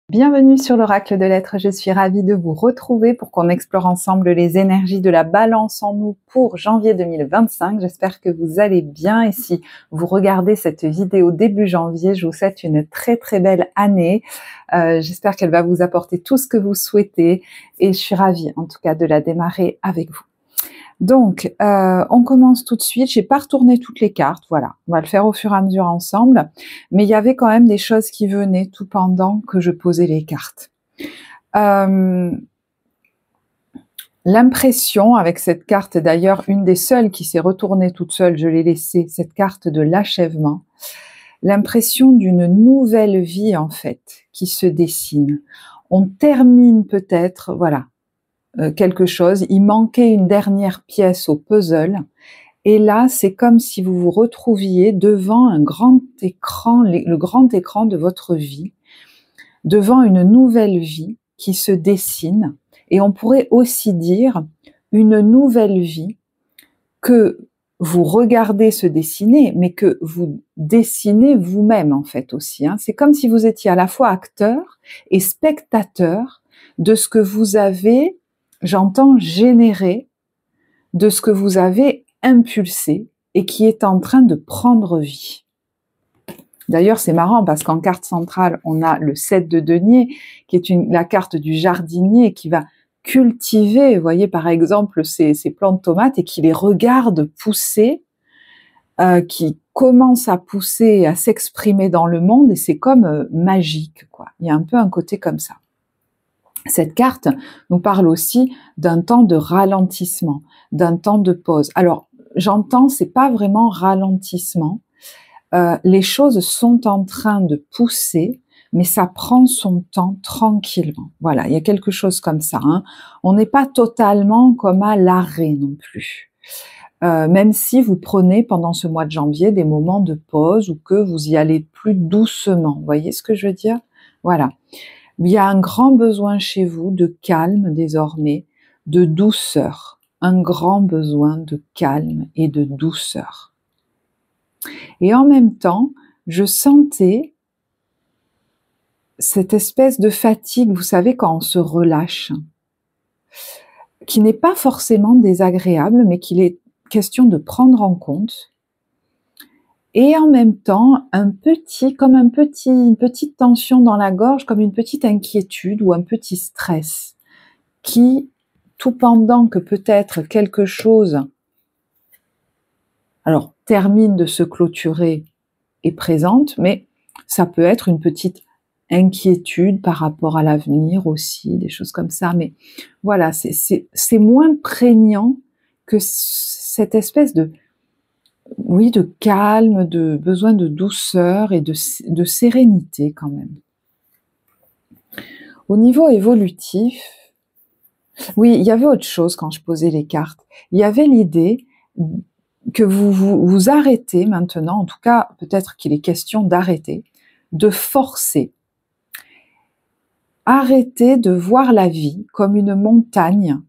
Bienvenue sur l'Oracle de l'Être, je suis ravie de vous retrouver pour qu'on explore ensemble les énergies de la balance en nous pour janvier 2025. J'espère que vous allez bien et si vous regardez cette vidéo début janvier, je vous souhaite une très très belle année. J'espère qu'elle va vous apporter tout ce que vous souhaitez et je suis ravie en tout cas de la démarrer avec vous. Donc, on commence tout de suite. J'ai pas retourné toutes les cartes, voilà. On va le faire au fur et à mesure ensemble. Mais il y avait quand même des choses qui venaient tout pendant que je posais les cartes. L'impression avec cette carte, d'ailleurs, une des seules qui s'est retournée toute seule, je l'ai laissée, cette carte de l'achèvement. L'impression d'une nouvelle vie, en fait, qui se dessine. On termine peut-être, voilà, quelque chose, il manquait une dernière pièce au puzzle, et là c'est comme si vous vous retrouviez devant un grand écran, le grand écran de votre vie, devant une nouvelle vie qui se dessine, et on pourrait aussi dire une nouvelle vie que vous regardez se dessiner, mais que vous dessinez vous-même en fait aussi, hein. C'est comme si vous étiez à la fois acteur et spectateur de ce que vous avez, j'entends, générer, de ce que vous avez impulsé et qui est en train de prendre vie. D'ailleurs, c'est marrant parce qu'en carte centrale, on a le 7 de denier, qui est la carte du jardinier qui va cultiver, vous voyez, par exemple, ces plants de tomates et qui les regarde pousser, qui commence à pousser et à s'exprimer dans le monde, et c'est comme magique, quoi. Il y a un peu un côté comme ça. Cette carte nous parle aussi d'un temps de ralentissement, d'un temps de pause. Alors, j'entends, c'est pas vraiment ralentissement. Les choses sont en train de pousser, mais ça prend son temps tranquillement. Voilà, il y a quelque chose comme ça, hein. On n'est pas totalement comme à l'arrêt non plus. Même si vous prenez pendant ce mois de janvier des moments de pause ou que vous y allez plus doucement. Vous voyez ce que je veux dire? Voilà. Il y a un grand besoin chez vous de calme désormais, de douceur. Un grand besoin de calme et de douceur. Et en même temps, je sentais cette espèce de fatigue, vous savez, quand on se relâche, qui n'est pas forcément désagréable, mais qu'il est question de prendre en compte. Et en même temps, une petite tension dans la gorge, comme une petite inquiétude ou un petit stress, qui, tout pendant que peut-être quelque chose, alors, termine de se clôturer, est présente, mais ça peut être une petite inquiétude par rapport à l'avenir aussi, des choses comme ça. Mais voilà, c'est moins prégnant que cette espèce de, oui, de calme, de besoin de douceur et de sérénité quand même. Au niveau évolutif, oui, il y avait autre chose quand je posais les cartes. Il y avait l'idée que vous arrêtez maintenant, en tout cas, peut-être qu'il est question d'arrêter, de forcer. Arrêtez de voir la vie comme une montagne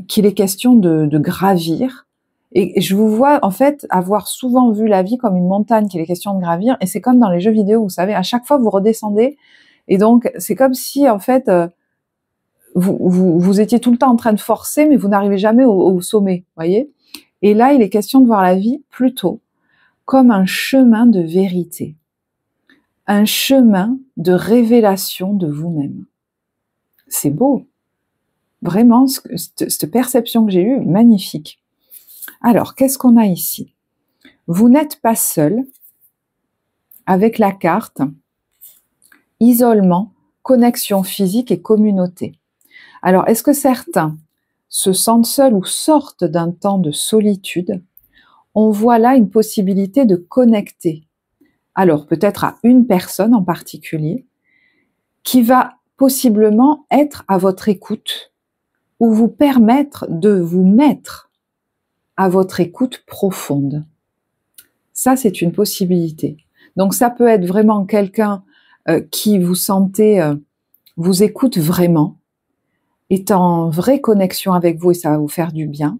qu'il est question de gravir. Et je vous vois, en fait, avoir souvent vu la vie comme une montagne qu'il est question de gravir. Et c'est comme dans les jeux vidéo, vous savez, à chaque fois, vous redescendez. Et donc, c'est comme si, en fait, vous étiez tout le temps en train de forcer, mais vous n'arrivez jamais au sommet, voyez. Et là, il est question de voir la vie plutôt comme un chemin de vérité, un chemin de révélation de vous-même. C'est beau. Vraiment, cette perception que j'ai eue, magnifique. Alors, qu'est-ce qu'on a ici? Vous n'êtes pas seul avec la carte isolement, connexion physique et communauté. Alors, est-ce que certains se sentent seuls ou sortent d'un temps de solitude? On voit là une possibilité de connecter. Alors, peut-être à une personne en particulier qui va possiblement être à votre écoute ou vous permettre de vous mettre à votre écoute profonde. Ça, c'est une possibilité. Donc, ça peut être vraiment quelqu'un qui vous sentez, vous écoute vraiment, est en vraie connexion avec vous et ça va vous faire du bien.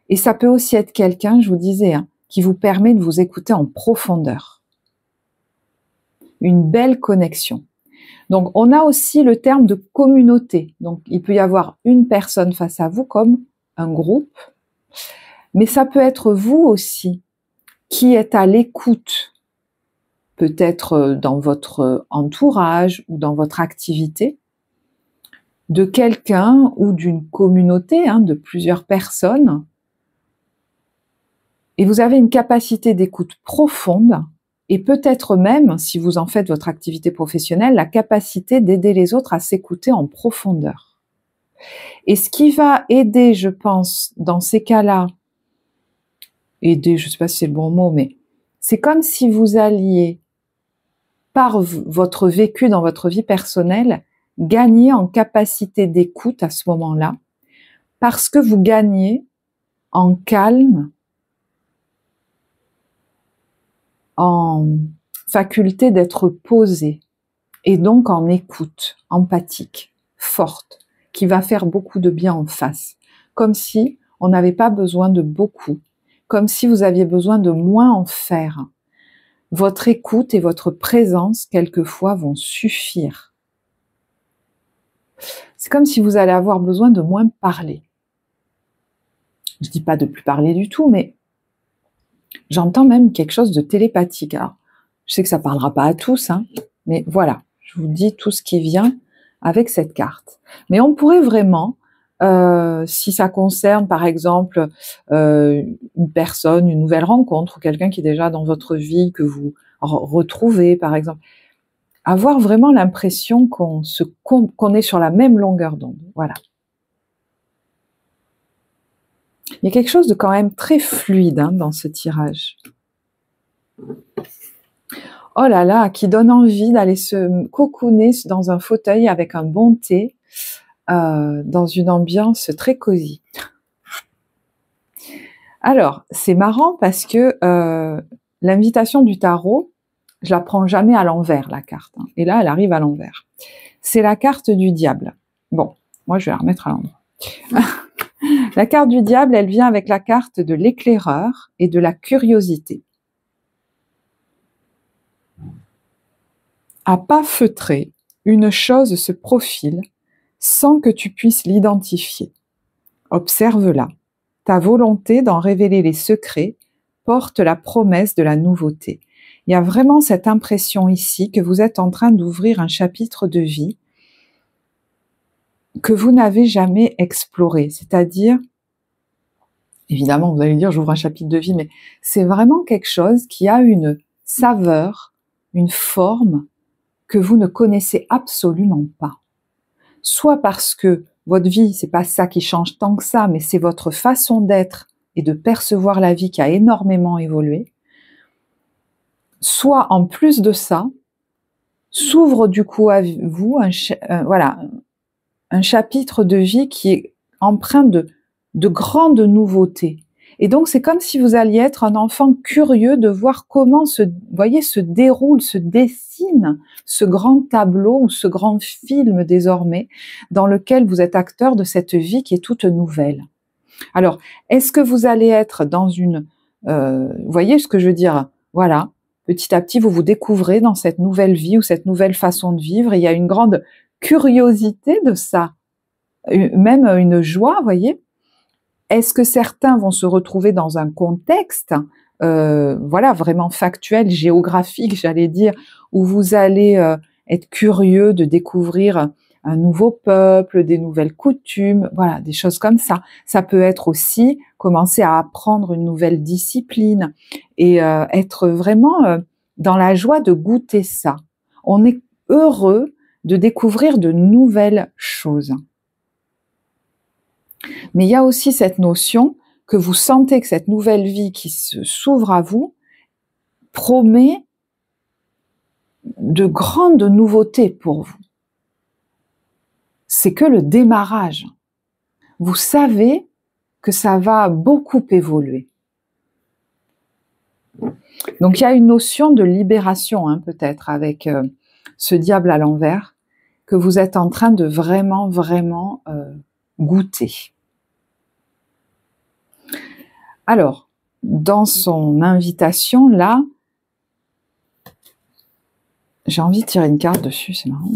Et ça peut aussi être quelqu'un, je vous disais, hein, qui vous permet de vous écouter en profondeur. Une belle connexion. Donc, on a aussi le terme de communauté. Donc, il peut y avoir une personne face à vous comme un groupe, mais ça peut être vous aussi qui êtes à l'écoute, peut-être dans votre entourage ou dans votre activité, de quelqu'un ou d'une communauté, de plusieurs personnes, et vous avez une capacité d'écoute profonde, et peut-être même, si vous en faites votre activité professionnelle, la capacité d'aider les autres à s'écouter en profondeur. Et ce qui va aider, je pense, dans ces cas-là, aider, je ne sais pas si c'est le bon mot, mais c'est comme si vous alliez, par votre vécu dans votre vie personnelle, gagner en capacité d'écoute à ce moment-là, parce que vous gagnez en calme, en faculté d'être posé, et donc en écoute empathique, forte, qui va faire beaucoup de bien en face, comme si on n'avait pas besoin de beaucoup, comme si vous aviez besoin de moins en faire. Votre écoute et votre présence, quelquefois, vont suffire. C'est comme si vous allez avoir besoin de moins parler. Je dis pas de plus parler du tout, mais j'entends même quelque chose de télépathique. Alors, je sais que ça parlera pas à tous, mais voilà, je vous dis tout ce qui vient avec cette carte. Mais on pourrait vraiment, si ça concerne par exemple une personne, une nouvelle rencontre, ou quelqu'un qui est déjà dans votre vie, que vous retrouvez par exemple, avoir vraiment l'impression qu'on est sur la même longueur d'onde. Voilà. Il y a quelque chose de quand même très fluide dans ce tirage. Oh là là, qui donne envie d'aller se cocooner dans un fauteuil avec un bon thé, dans une ambiance très cosy. Alors, c'est marrant parce que l'invitation du tarot, je la prends jamais à l'envers, la carte. Et là, elle arrive à l'envers. C'est la carte du diable. Bon, moi, je vais la remettre à l'endroit. La carte du diable, elle vient avec la carte de l'éclaireur et de la curiosité. À pas feutré, une chose se profile sans que tu puisses l'identifier. Observe-la. Ta volonté d'en révéler les secrets porte la promesse de la nouveauté. Il y a vraiment cette impression ici que vous êtes en train d'ouvrir un chapitre de vie que vous n'avez jamais exploré. C'est-à-dire, évidemment, vous allez dire, j'ouvre un chapitre de vie, mais c'est vraiment quelque chose qui a une saveur, une forme que vous ne connaissez absolument pas. Soit parce que votre vie, c'est pas ça qui change tant que ça, mais c'est votre façon d'être et de percevoir la vie qui a énormément évolué. Soit en plus de ça, s'ouvre du coup à vous un chapitre de vie qui est empreint de grandes nouveautés. Et donc, c'est comme si vous alliez être un enfant curieux de voir comment se déroule, se dessine ce grand tableau ou ce grand film désormais dans lequel vous êtes acteur de cette vie qui est toute nouvelle. Alors, est-ce que vous allez être dans une... vous voyez ce que je veux dire? Voilà, petit à petit, vous vous découvrez dans cette nouvelle vie ou cette nouvelle façon de vivre, et il y a une grande curiosité de ça, même une joie, vous voyez. Est-ce que certains vont se retrouver dans un contexte, vraiment factuel, géographique, j'allais dire, où vous allez être curieux de découvrir un nouveau peuple, des nouvelles coutumes, voilà, des choses comme ça. Ça peut être aussi commencer à apprendre une nouvelle discipline et être vraiment dans la joie de goûter ça. On est heureux de découvrir de nouvelles choses. Mais il y a aussi cette notion que vous sentez que cette nouvelle vie qui s'ouvre à vous promet de grandes nouveautés pour vous. C'est que le démarrage. Vous savez que ça va beaucoup évoluer. Donc il y a une notion de libération, peut-être, avec ce diable à l'envers, que vous êtes en train de vraiment goûter. Alors, dans son invitation, là, J'ai envie de tirer une carte dessus, c'est marrant.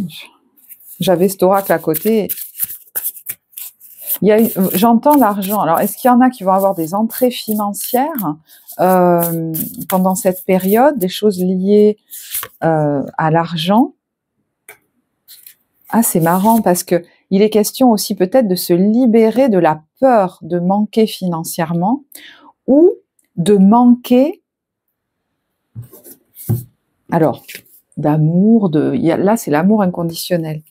J'avais cet oracle à côté. J'entends l'argent. Alors, est-ce qu'il y en a qui vont avoir des entrées financières pendant cette période, des choses liées à l'argent? Ah, c'est marrant parce que il est question aussi peut-être de se libérer de la peur de manquer financièrement ou de manquer, alors, d'amour, là c'est l'amour inconditionnel.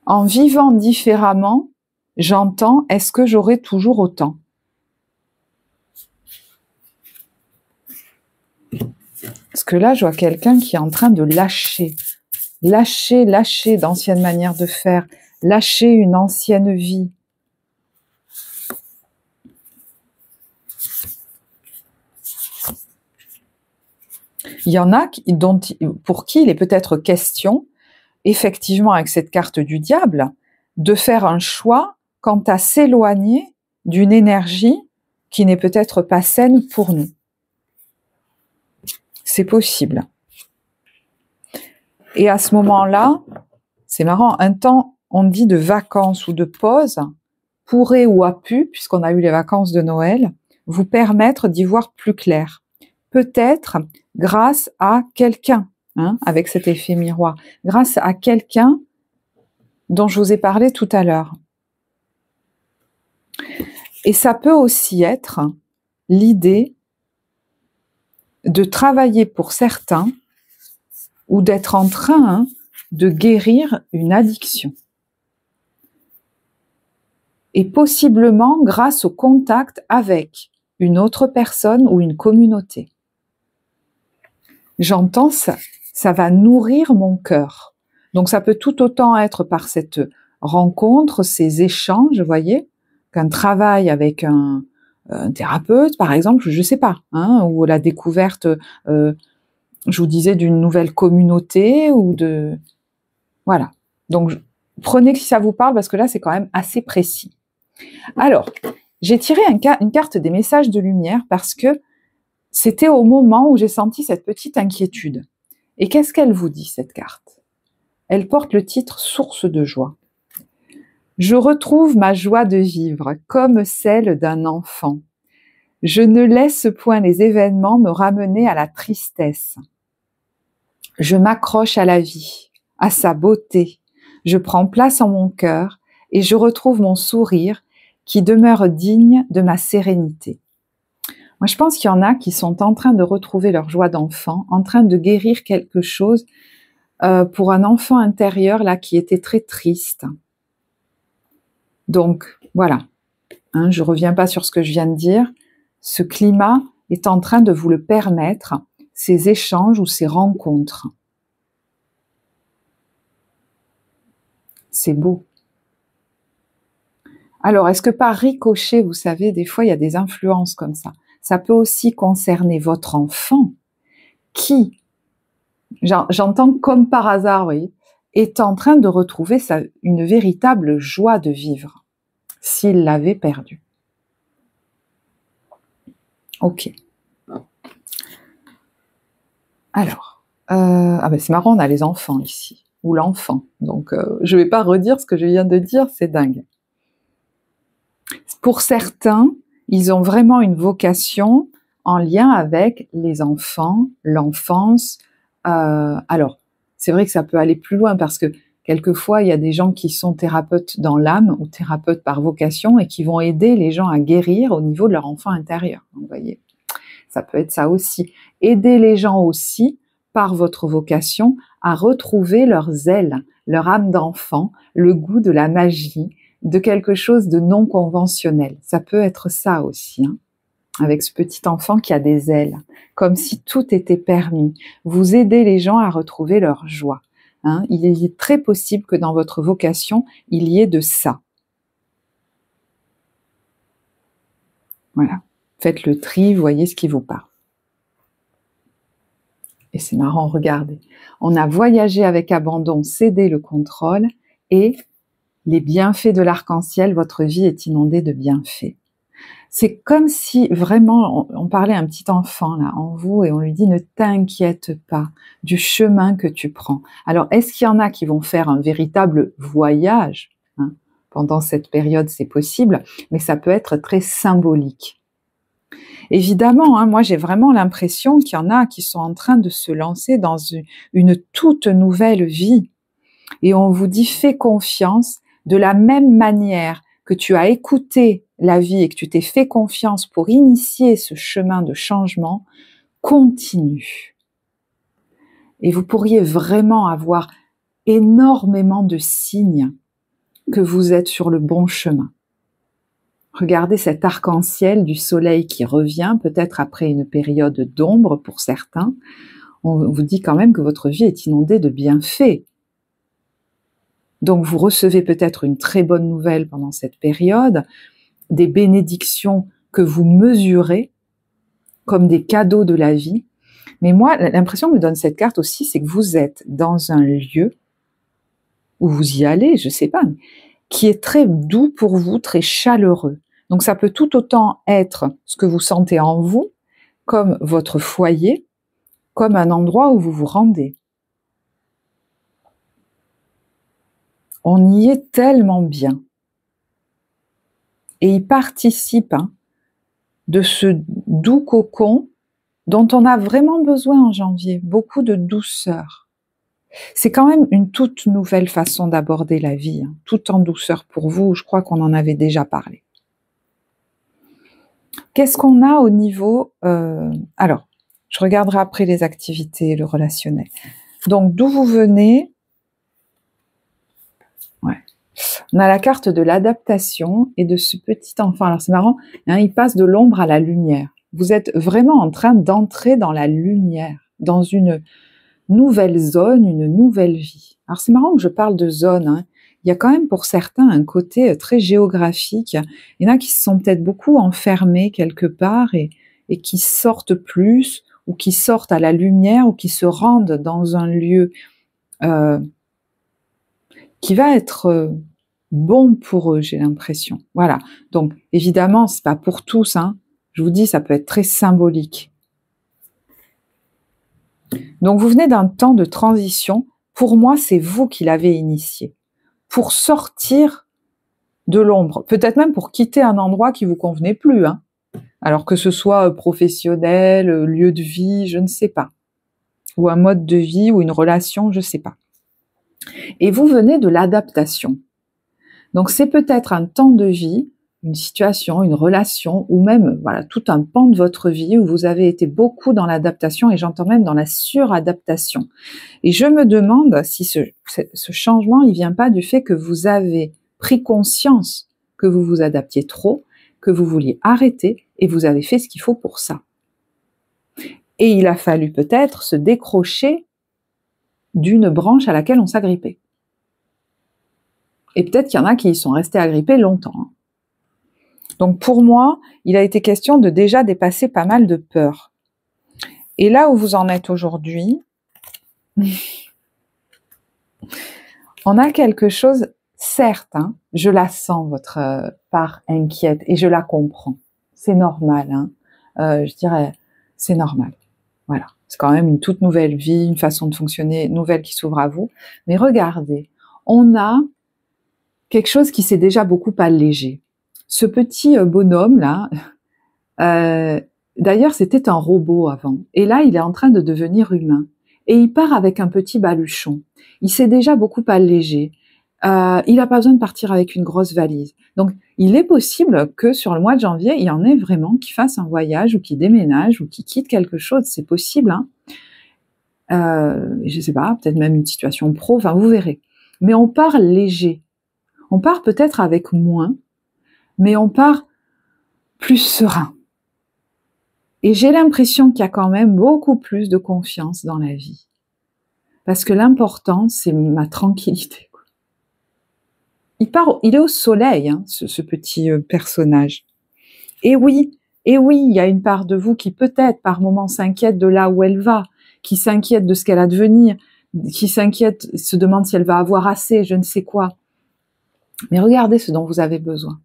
En vivant différemment, j'entends, est-ce que j'aurai toujours autant? Parce que là, je vois quelqu'un qui est en train de lâcher d'anciennes manières de faire, lâcher une ancienne vie. Il y en a pour qui il est peut-être question, effectivement avec cette carte du diable, de faire un choix quant à s'éloigner d'une énergie qui n'est peut-être pas saine pour nous. C'est possible. Et à ce moment-là, c'est marrant, un temps, on dit de vacances ou de pause, pourrait ou a pu, puisqu'on a eu les vacances de Noël, vous permettre d'y voir plus clair. Peut-être grâce à quelqu'un, avec cet effet miroir, grâce à quelqu'un dont je vous ai parlé tout à l'heure. Et ça peut aussi être l'idée de travailler pour certains ou d'être en train de guérir une addiction. Et possiblement grâce au contact avec une autre personne ou une communauté. J'entends ça, ça va nourrir mon cœur. Donc ça peut tout autant être par cette rencontre, ces échanges, vous voyez, qu'un travail avec un thérapeute, par exemple, je sais pas, ou la découverte, je vous disais, d'une nouvelle communauté ou de... Voilà. Donc prenez si ça vous parle parce que là c'est quand même assez précis. Alors, j'ai tiré une carte des messages de lumière parce que c'était au moment où j'ai senti cette petite inquiétude. Et qu'est-ce qu'elle vous dit, cette carte? Elle porte le titre « Source de joie ». Je retrouve ma joie de vivre comme celle d'un enfant. Je ne laisse point les événements me ramener à la tristesse. Je m'accroche à la vie, à sa beauté. Je prends place en mon cœur et je retrouve mon sourire qui demeure digne de ma sérénité. Moi, je pense qu'il y en a qui sont en train de retrouver leur joie d'enfant, en train de guérir quelque chose pour un enfant intérieur là qui était très triste. Donc, voilà. Je reviens pas sur ce que je viens de dire. Ce climat est en train de vous le permettre, ces échanges ou ces rencontres. C'est beau. Alors, est-ce que par ricochet, vous savez, des fois, il y a des influences comme ça. Ça peut aussi concerner votre enfant qui, j'entends comme par hasard, oui, est en train de retrouver une véritable joie de vivre, s'il l'avait perdue. Ok. Alors, c'est marrant, on a les enfants ici, ou l'enfant. Donc, je ne vais pas redire ce que je viens de dire, c'est dingue. Pour certains, ils ont vraiment une vocation en lien avec les enfants, l'enfance. Alors, c'est vrai que ça peut aller plus loin parce que quelquefois, il y a des gens qui sont thérapeutes dans l'âme ou thérapeutes par vocation et qui vont aider les gens à guérir au niveau de leur enfant intérieur. Donc, vous voyez, ça peut être ça aussi. Aider les gens aussi, par votre vocation, à retrouver leurs ailes, leur âme d'enfant, le goût de la magie, de quelque chose de non conventionnel. Ça peut être ça aussi, avec ce petit enfant qui a des ailes, comme si tout était permis. Vous aidez les gens à retrouver leur joie. Il est très possible que dans votre vocation, il y ait de ça. Voilà. Faites le tri, voyez ce qui vous parle. Et c'est marrant, regardez. On a voyagé avec abandon, cédé le contrôle et les bienfaits de l'arc-en-ciel, votre vie est inondée de bienfaits. C'est comme si vraiment on parlait à un petit enfant là en vous et on lui dit ne t'inquiète pas du chemin que tu prends. Alors est-ce qu'il y en a qui vont faire un véritable voyage, hein, pendant cette période, c'est possible, mais ça peut être très symbolique. Évidemment, hein, moi j'ai vraiment l'impression qu'il y en a qui sont en train de se lancer dans une toute nouvelle vie. Et on vous dit fais confiance de la même manière que tu as écouté la vie et que tu t'es fait confiance pour initier ce chemin de changement, continue. Et vous pourriez vraiment avoir énormément de signes que vous êtes sur le bon chemin. Regardez cet arc-en-ciel du soleil qui revient, peut-être après une période d'ombre pour certains. On vous dit quand même que votre vie est inondée de bienfaits. Donc vous recevez peut-être une très bonne nouvelle pendant cette période, des bénédictions que vous mesurez comme des cadeaux de la vie. Mais moi, l'impression que me donne cette carte aussi, c'est que vous êtes dans un lieu où vous y allez, je sais pas, qui est très doux pour vous, très chaleureux. Donc ça peut tout autant être ce que vous sentez en vous, comme votre foyer, comme un endroit où vous vous rendez. On y est tellement bien. Et il participe, hein, de ce doux cocon dont on a vraiment besoin en janvier, beaucoup de douceur. C'est quand même une toute nouvelle façon d'aborder la vie, hein, tout en douceur pour vous, je crois qu'on en avait déjà parlé. Qu'est-ce qu'on a au niveau... alors, je regarderai après les activités, le relationnel. Donc, d'où vous venez? Ouais. On a la carte de l'adaptation et de ce petit enfant. Alors, c'est marrant, hein, il passe de l'ombre à la lumière. Vous êtes vraiment en train d'entrer dans la lumière, dans une nouvelle zone, une nouvelle vie. Alors, c'est marrant que je parle de zone, hein. Il y a quand même pour certains un côté très géographique. Il y en a qui se sont peut-être beaucoup enfermés quelque part et qui sortent plus, ou qui sortent à la lumière, ou qui se rendent dans un lieu qui va être bon pour eux, j'ai l'impression. Voilà. Donc, évidemment, c'est pas pour tous, hein. Je vous dis, ça peut être très symbolique. Donc, vous venez d'un temps de transition. Pour moi, c'est vous qui l'avez initié. Pour sortir de l'ombre. Peut-être même pour quitter un endroit qui vous convenait plus, hein. Alors que ce soit professionnel, lieu de vie, je ne sais pas. Ou un mode de vie, ou une relation, je ne sais pas. Et vous venez de l'adaptation. Donc c'est peut-être un temps de vie, une situation, une relation, ou même voilà tout un pan de votre vie où vous avez été beaucoup dans l'adaptation, et j'entends même dans la suradaptation. Et je me demande si ce changement, il vient pas du fait que vous avez pris conscience que vous vous adaptiez trop, que vous vouliez arrêter, et vous avez fait ce qu'il faut pour ça. Et il a fallu peut-être se décrocher d'une branche à laquelle on s'agrippait. Et peut-être qu'il y en a qui y sont restés agrippés longtemps, hein. Donc pour moi, il a été question de déjà dépasser pas mal de peurs. Et là où vous en êtes aujourd'hui, on a quelque chose, certes, hein, je la sens, votre part inquiète, et je la comprends. C'est normal, hein. Je dirais, c'est normal. Voilà, c'est quand même une toute nouvelle vie, une façon de fonctionner nouvelle qui s'ouvre à vous. Mais regardez, on a quelque chose qui s'est déjà beaucoup allégé. Ce petit bonhomme-là, d'ailleurs, c'était un robot avant. Et là, il est en train de devenir humain. Et il part avec un petit baluchon. Il s'est déjà beaucoup allégé. Il n'a pas besoin de partir avec une grosse valise. Donc, il est possible que sur le mois de janvier, il y en ait vraiment qui fassent un voyage ou qui déménagent ou qui quittent quelque chose. C'est possible, hein. Je ne sais pas, peut-être même une situation pro, enfin, vous verrez. Mais on part léger. On part peut-être avec moins, mais on part plus serein. Et j'ai l'impression qu'il y a quand même beaucoup plus de confiance dans la vie. Parce que l'important, c'est ma tranquillité. Il est au soleil, hein, ce petit personnage. Et oui, il y a une part de vous qui peut-être par moments s'inquiète de là où elle va, qui s'inquiète de ce qu'elle a à devenir, qui s'inquiète, se demande si elle va avoir assez, je ne sais quoi. Mais regardez ce dont vous avez besoin.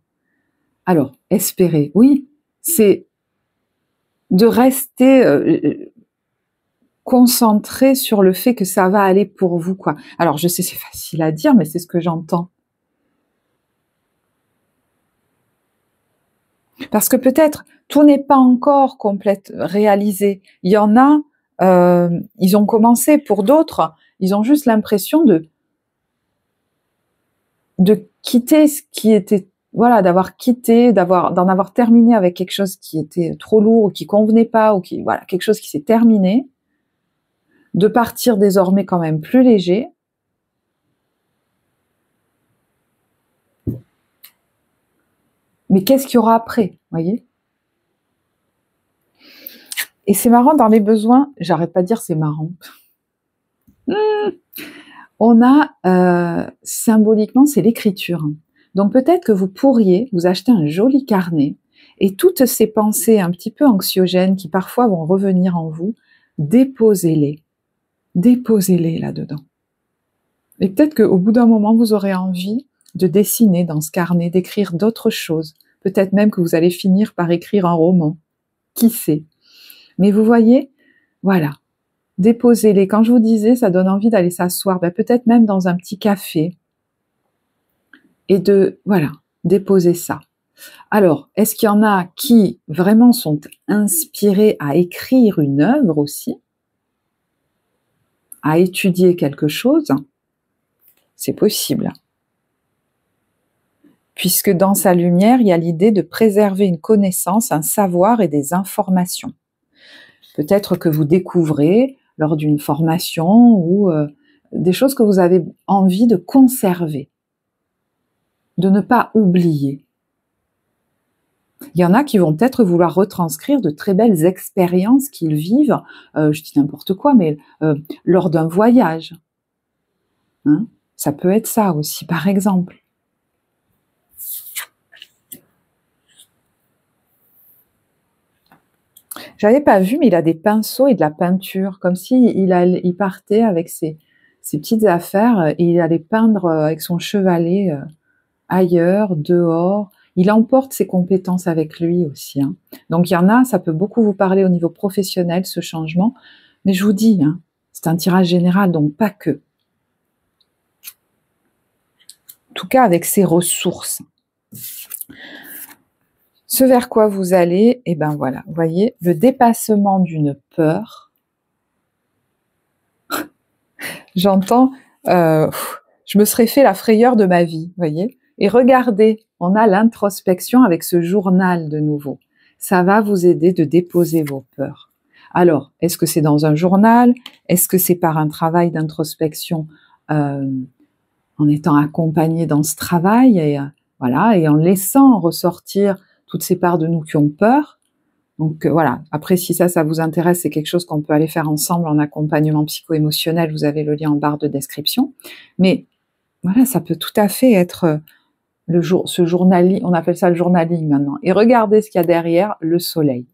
Alors, espérer, oui, c'est de rester concentré sur le fait que ça va aller pour vous, quoi. Alors, je sais, c'est facile à dire, mais c'est ce que j'entends. Parce que peut-être tout n'est pas encore complètement réalisé. Il y en a, ils ont commencé. Pour d'autres, ils ont juste l'impression de quitter ce qui était, voilà, d'avoir quitté, d'en avoir terminé avec quelque chose qui était trop lourd, ou qui convenait pas, ou qui, voilà, quelque chose qui s'est terminé, de partir désormais quand même plus léger. Mais qu'est-ce qu'il y aura après, voyez? Et c'est marrant, dans les besoins, j'arrête pas de dire c'est marrant. On a, symboliquement, c'est l'écriture. Donc peut-être que vous pourriez vous acheter un joli carnet et toutes ces pensées un petit peu anxiogènes qui parfois vont revenir en vous, déposez-les. Déposez-les là-dedans. Et peut-être qu'au bout d'un moment, vous aurez envie de dessiner dans ce carnet, d'écrire d'autres choses. Peut-être même que vous allez finir par écrire un roman. Qui sait? Mais vous voyez, voilà, déposez-les. Quand je vous disais, ça donne envie d'aller s'asseoir, peut-être même dans un petit café, et de, voilà, déposer ça. Alors, est-ce qu'il y en a qui vraiment sont inspirés à écrire une œuvre aussi, à étudier quelque chose? C'est possible. Puisque dans sa lumière, il y a l'idée de préserver une connaissance, un savoir et des informations. Peut-être que vous découvrez lors d'une formation ou des choses que vous avez envie de conserver, de ne pas oublier. Il y en a qui vont peut-être vouloir retranscrire de très belles expériences qu'ils vivent, je dis n'importe quoi, mais lors d'un voyage. Hein, ça peut être ça aussi, par exemple. J'avais pas vu, mais il a des pinceaux et de la peinture, comme il partait avec ses petites affaires et il allait peindre avec son chevalet ailleurs, dehors. Il emporte ses compétences avec lui aussi. Hein. Donc il y en a, ça peut beaucoup vous parler au niveau professionnel, ce changement. Mais je vous dis, hein, c'est un tirage général, donc pas que. En tout cas, avec ses ressources. Ce vers quoi vous allez, et ben voilà, vous voyez, le dépassement d'une peur. J'entends, je me serais fait la frayeur de ma vie, vous voyez. Et regardez, on a l'introspection avec ce journal de nouveau. Ça va vous aider de déposer vos peurs. Alors, est-ce que c'est dans un journal? Est-ce que c'est par un travail d'introspection en étant accompagné dans ce travail et voilà, et en laissant ressortir toutes ces parts de nous qui ont peur? Donc voilà, après si ça vous intéresse, c'est quelque chose qu'on peut aller faire ensemble en accompagnement psycho-émotionnel, vous avez le lien en barre de description. Mais voilà, ça peut tout à fait être ce journaling, on appelle ça le journaling maintenant. Et regardez ce qu'il y a derrière, le soleil.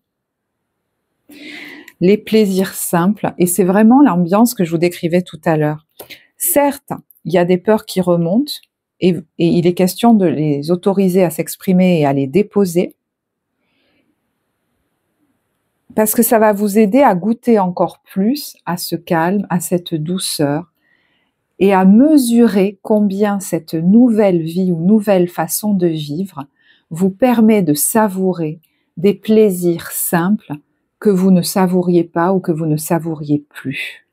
Les plaisirs simples, et c'est vraiment l'ambiance que je vous décrivais tout à l'heure. Certes, il y a des peurs qui remontent, et il est question de les autoriser à s'exprimer et à les déposer, parce que ça va vous aider à goûter encore plus à ce calme, à cette douceur, et à mesurer combien cette nouvelle vie ou nouvelle façon de vivre vous permet de savourer des plaisirs simples que vous ne savouriez pas ou que vous ne savouriez plus.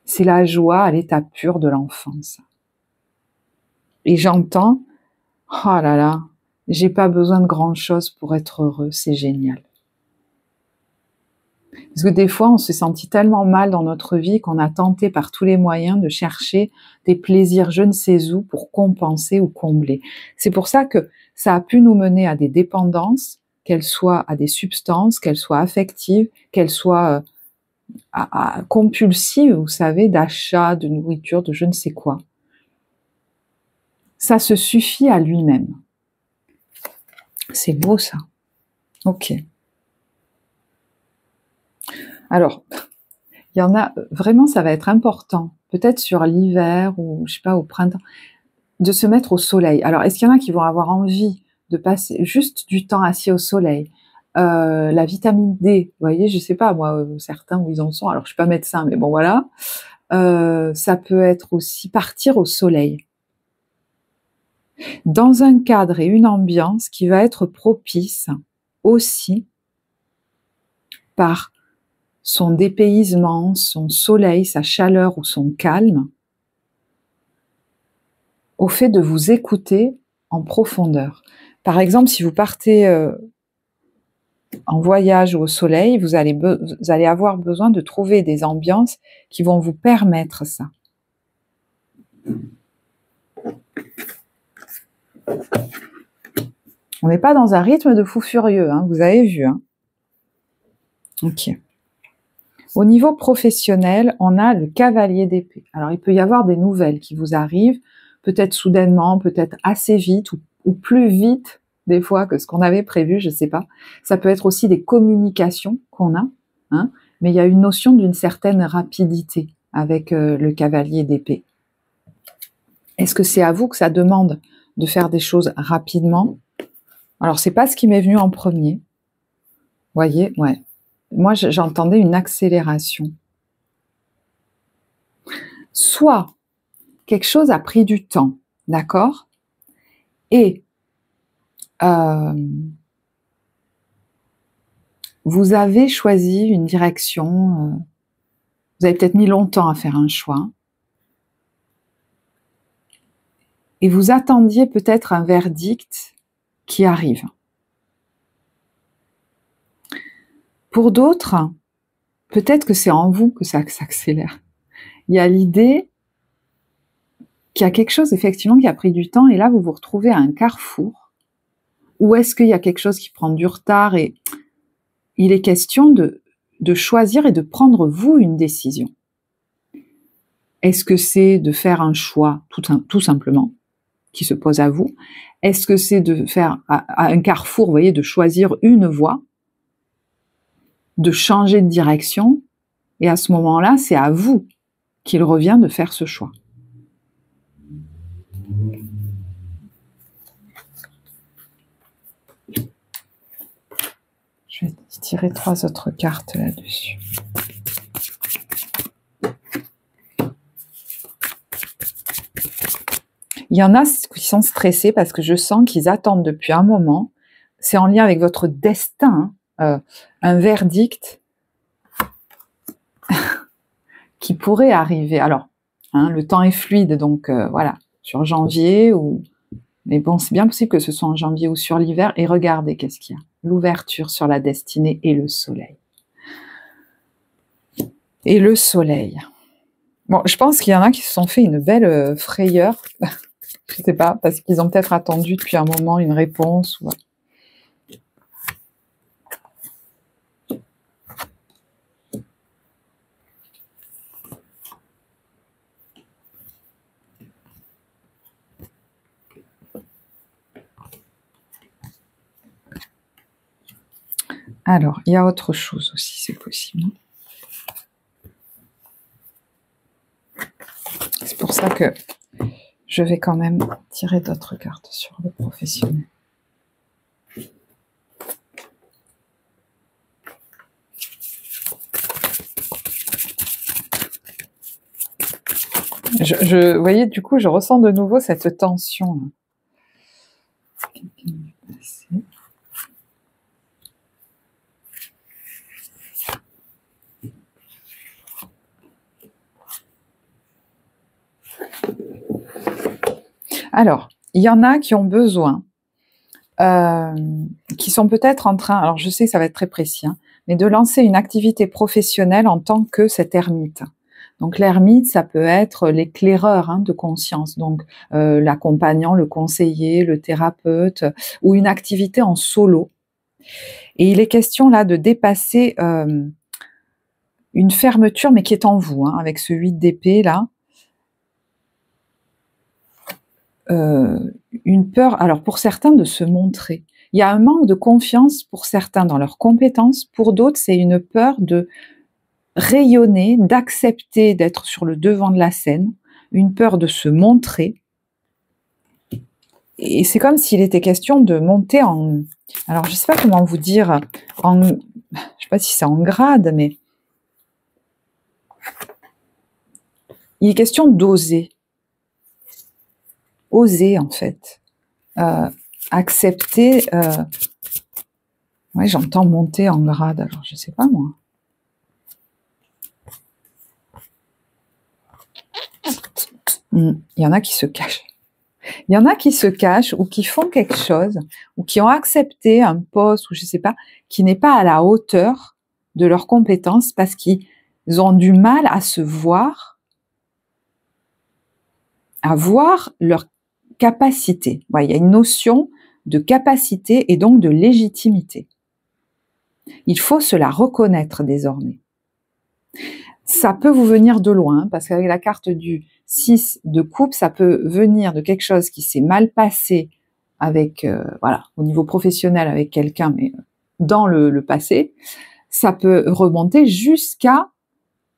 C'est la joie à l'état pur de l'enfance. Et j'entends, oh là là, j'ai pas besoin de grand chose pour être heureux, c'est génial. Parce que des fois, on se sentit tellement mal dans notre vie qu'on a tenté par tous les moyens de chercher des plaisirs je ne sais où pour compenser ou combler. C'est pour ça que ça a pu nous mener à des dépendances, qu'elles soient à des substances, qu'elles soient affectives, qu'elles soient compulsives, vous savez, d'achat, de nourriture, de je ne sais quoi. Ça se suffit à lui-même. C'est beau ça. Ok. Alors, il y en a, vraiment, ça va être important. Peut-être sur l'hiver ou, je sais pas, au printemps. de se mettre au soleil. Alors, est-ce qu'il y en a qui vont avoir envie de passer juste du temps assis au soleil? La vitamine D, vous voyez, je sais pas, moi, certains où ils en sont, alors je suis pas médecin, mais bon, voilà. Ça peut être aussi partir au soleil. Dans un cadre et une ambiance qui va être propice aussi par son dépaysement, son soleil, sa chaleur ou son calme, au fait de vous écouter en profondeur. Par exemple, si vous partez en voyage ou au soleil, vous allez avoir besoin de trouver des ambiances qui vont vous permettre ça. On n'est pas dans un rythme de fou furieux, hein, vous avez vu. Hein. Ok. Au niveau professionnel, on a le cavalier d'épée. Alors, il peut y avoir des nouvelles qui vous arrivent, peut-être soudainement, peut-être assez vite ou plus vite des fois que ce qu'on avait prévu, je ne sais pas. Ça peut être aussi des communications qu'on a, hein, mais il y a une notion d'une certaine rapidité avec le cavalier d'épée. Est-ce que c'est à vous que ça demande de faire des choses rapidement? Alors, c'est pas ce qui m'est venu en premier. Voyez, ouais. Moi, j'entendais une accélération. Soit quelque chose a pris du temps, d'accord? Et vous avez choisi une direction, vous avez peut-être mis longtemps à faire un choix, et vous attendiez peut-être un verdict qui arrive. Pour d'autres, peut-être que c'est en vous que ça s'accélère. Il y a l'idée qu'il y a quelque chose effectivement qui a pris du temps, et là vous vous retrouvez à un carrefour, ou est-ce qu'il y a quelque chose qui prend du retard et il est question de choisir et de prendre vous une décision. Est-ce que c'est de faire un choix tout simplement qui se pose à vous? Est-ce que c'est de faire à un carrefour, vous voyez, de choisir une voie, de changer de direction, et à ce moment-là, c'est à vous qu'il revient de faire ce choix. Je vais tirer 3 autres cartes là-dessus. Il y en a qui sont stressés parce que je sens qu'ils attendent depuis un moment. C'est en lien avec votre destin, un verdict qui pourrait arriver. Alors, le temps est fluide, donc voilà, sur janvier ou... Mais bon, c'est bien possible que ce soit en janvier ou sur l'hiver. Et regardez, qu'est-ce qu'il y a? L'ouverture sur la destinée et le soleil. Et le soleil. Bon, je pense qu'il y en a qui se sont fait une belle frayeur. Je sais pas, parce qu'ils ont peut-être attendu depuis un moment une réponse. Ou... Alors, il y a autre chose aussi, c'est possible. C'est pour ça que je vais quand même tirer d'autres cartes sur le professionnel. Vous voyez, du coup, je ressens de nouveau cette tension. Alors, il y en a qui ont besoin, qui sont peut-être en train, alors je sais que ça va être très précis, mais de lancer une activité professionnelle en tant que cet ermite. Donc l'ermite, ça peut être l'éclaireur de conscience, donc l'accompagnant, le conseiller, le thérapeute, ou une activité en solo. Et il est question là de dépasser une fermeture, mais qui est en vous, avec ce 8 d'épée là. Une peur, alors pour certains, de se montrer. Il y a un manque de confiance pour certains dans leurs compétences, pour d'autres, c'est une peur de rayonner, d'accepter d'être sur le devant de la scène, une peur de se montrer. et c'est comme s'il était question de monter en... Alors, je ne sais pas comment vous dire, je ne sais pas si c'est en grade, mais il est question d'oser. Oser, en fait. Accepter... Ouais, j'entends monter en grade, alors je ne sais pas, moi. Il y en a qui se cachent. Il y en a qui se cachent ou qui font quelque chose ou qui ont accepté un poste ou je sais pas, qui n'est pas à la hauteur de leurs compétences parce qu'ils ont du mal à se voir, à voir leur capacité. Ouais, il y a une notion de capacité et donc de légitimité. Il faut se la reconnaître désormais. Ça peut vous venir de loin parce qu'avec la carte du 6 de coupe, ça peut venir de quelque chose qui s'est mal passé avec, voilà, au niveau professionnel avec quelqu'un, mais dans le passé. Ça peut remonter jusqu'à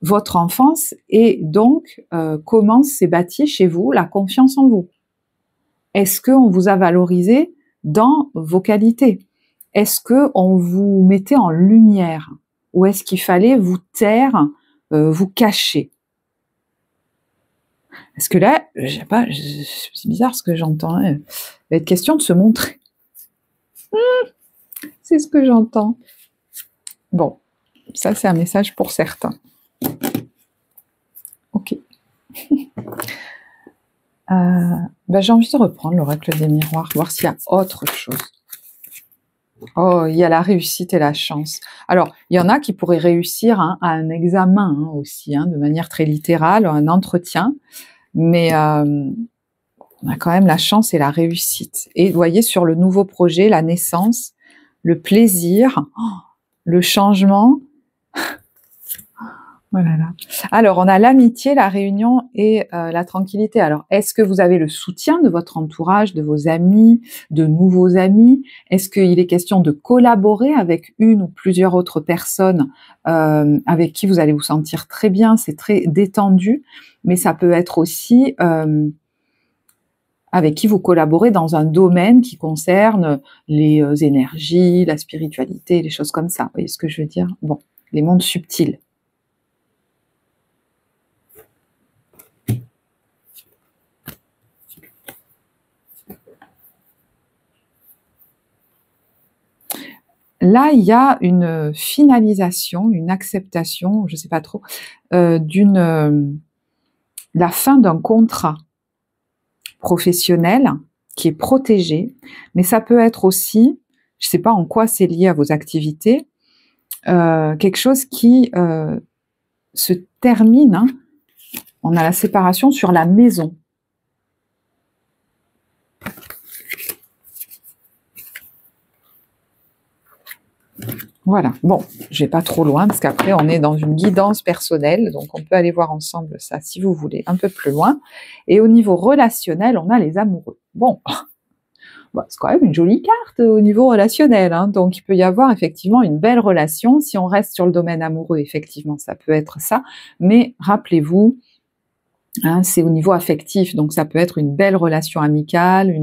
votre enfance et donc comment s'est bâtie chez vous la confiance en vous. Est-ce qu'on vous a valorisé dans vos qualités? Est-ce qu'on vous mettait en lumière? Ou est-ce qu'il fallait vous taire, vous cacher? Parce que là, je sais pas, c'est bizarre ce que j'entends. Il va être question de se montrer. C'est ce que j'entends. Bon, ça c'est un message pour certains. Ok. J'ai envie de reprendre l'oracle des miroirs, voir s'il y a autre chose. Oh, il y a la réussite et la chance. Alors, il y en a qui pourraient réussir à un examen aussi, de manière très littérale, un entretien, mais on a quand même la chance et la réussite. Et vous voyez, sur le nouveau projet, la naissance, le plaisir, le changement. Voilà. Alors, on a l'amitié, la réunion et la tranquillité. Alors, est-ce que vous avez le soutien de votre entourage, de vos amis, de nouveaux amis? Est-ce qu'il est question de collaborer avec une ou plusieurs autres personnes avec qui vous allez vous sentir très bien? C'est très détendu, mais ça peut être aussi avec qui vous collaborez dans un domaine qui concerne les énergies, la spiritualité, les choses comme ça. Vous voyez ce que je veux dire? Bon, les mondes subtils. Là, il y a une finalisation, une acceptation, je ne sais pas trop, la fin d'un contrat professionnel qui est protégé, mais ça peut être aussi, je ne sais pas en quoi c'est lié à vos activités, quelque chose qui se termine, on a la séparation sur la maison. Voilà, bon, je vais pas trop loin parce qu'après on est dans une guidance personnelle, donc on peut aller voir ensemble ça si vous voulez, un peu plus loin. Et au niveau relationnel, on a les amoureux. Bon, c'est quand même une jolie carte au niveau relationnel, donc il peut y avoir effectivement une belle relation. Si on reste sur le domaine amoureux, effectivement, ça peut être ça, mais rappelez-vous, c'est au niveau affectif, donc ça peut être une belle relation amicale,